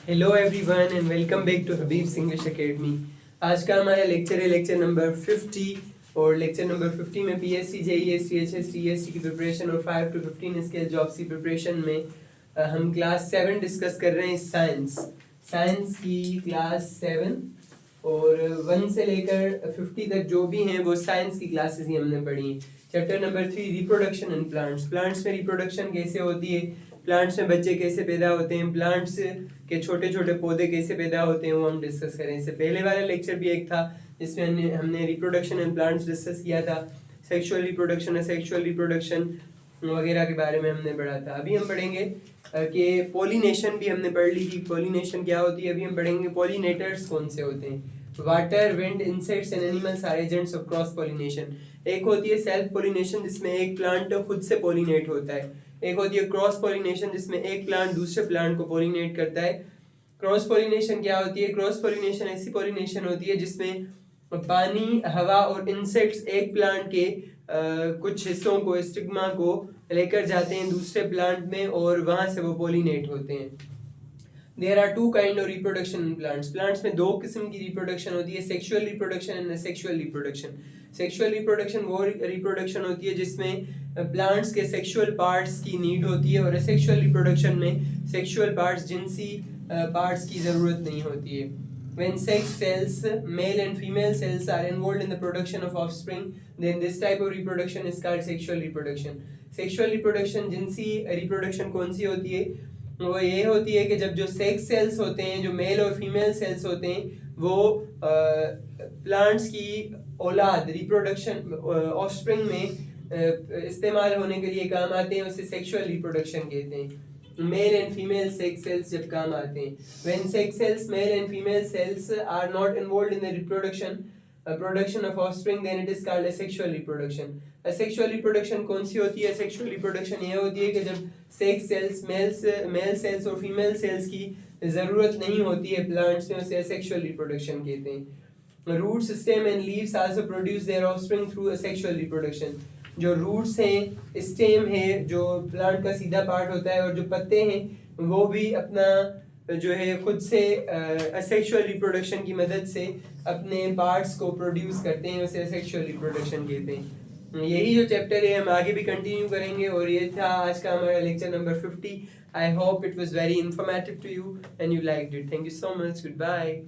Hello everyone and welcome back to Habib's English academy. आज का हमारा लेक्चर है लेक्चर नंबर 50 और लेक्चर नंबर 50 में पीएससी जेईएस टीएचएस टीएससी की प्रिपरेशन और 5 to 15 स्केल जॉब्स की प्रिपरेशन में हम क्लास 7 डिस्कस कर रहे हैं। साइंस की क्लास 7 और 1 से लेकर 50 तक जो भी हैं वो साइंस की क्लासेस ही हमने पढ़ी हैं। Chapter number 3 reproduction in plants. Plants में रिप्रोडक्शन कैसे होती है, प्लांट्स में बच्चे कैसे पैदा होते हैं, प्लांट्स के छोटे छोटे पौधे कैसे पैदा होते हैं, वो हम डिस्कस करें। इससे पहले वाला लेक्चर भी एक था जिसमें हमने रिप्रोडक्शन इन प्लांट्स डिस्कस किया था। सेक्सुअल रिप्रोडक्शन, असेक्सुअल रिप्रोडक्शन वगैरह के बारे में हमने पढ़ा था। अभी हम पढ़ेंगे कि पोलिनेशन भी हमने पढ़ ली थी। पोलिनेशन क्या होती है अभी हम पढ़ेंगे। पोलिनेटर्स कौन से होते हैं? Water, wind, insects and animals are agents of cross pollination. एक होती है सेल्फ पोलिनेशन जिसमें एक प्लांट खुद से पोलिनेट होता है। एक होती है क्रॉस पोलिनेशन जिसमें एक प्लांट दूसरे प्लांट को पोलिनेट करता है। क्रॉस पोलिनेशन क्या होती है? क्रॉस पोलिनेशन ऐसी पोलिनेशन होती है जिसमें पानी, हवा और इंसेक्ट्स एक प्लांट के कुछ हिस्सों को, स्टिग्मा को लेकर जाते हैं दूसरे प्लांट में और वहां से वो पोलिनेट होते हैं। There are two kind of reproduction in plants. Plants में दो किस्म की रिप्रोडक्शन होती है, sexual reproduction and asexual reproduction. Sexual reproduction वो रिप्रोडक्शन होती है जिसमें प्लांट्स के सेक्सुअल पार्ट्स की नीड होती है और असेक्सुअल रिप्रोडक्शन में सेक्सुअल पार्ट्स, जिनसी पार्ट्स की ज़रूरत नहीं होती है। When sex cells, male and female cells, are involved in the production of offspring, then this type of reproduction is called sexual reproduction. Sexual reproduction, जिनसी रिप्रोडक्शन कौन सी होती है? वो ये होती है कि जब जो सेक्स सेल्स होते हैं, जो मेल और फीमेल सेल्स होते हैं, वो प्लांट्स की औलाद, रिप्रोडक्शन, ऑफस्प्रिंग में इस्तेमाल होने के लिए काम आते हैं। उसे सेक्सुअल रिप्रोडक्शन कहते हैं। Male and female sex cells जब काम आते हैं, when sex cells, male and female cells are not involved in the reproduction production of offspring, then it is called asexual reproduction. Asexual reproduction कौन सी होती है? सेक्सुअल रिप्रोडक्शन ये होती है कि जब सेक्स सेल्स, मेल सेल्स और फीमेल सेल्स की ज़रूरत नहीं होती है प्लांट्स में, उसे असेक्सुअल रिप्रोडक्शन कहते हैं। Root system and leaves also produce their offspring through asexual reproduction. जो रूट्स हैं, स्टेम है, जो प्लांट का सीधा पार्ट होता है, और जो पत्ते हैं वो भी अपना जो है खुद से असेक्सुअल रिप्रोडक्शन की मदद से अपने पार्ट्स को प्रोड्यूस करते हैं, उसे असेक्सुअल रिप्रोडक्शन कहते हैं। यही जो चैप्टर है हम आगे भी कंटिन्यू करेंगे और ये था आज का हमारा lecture number 50। I hope it was very informative to you and you liked it. Thank you so much. Good bye.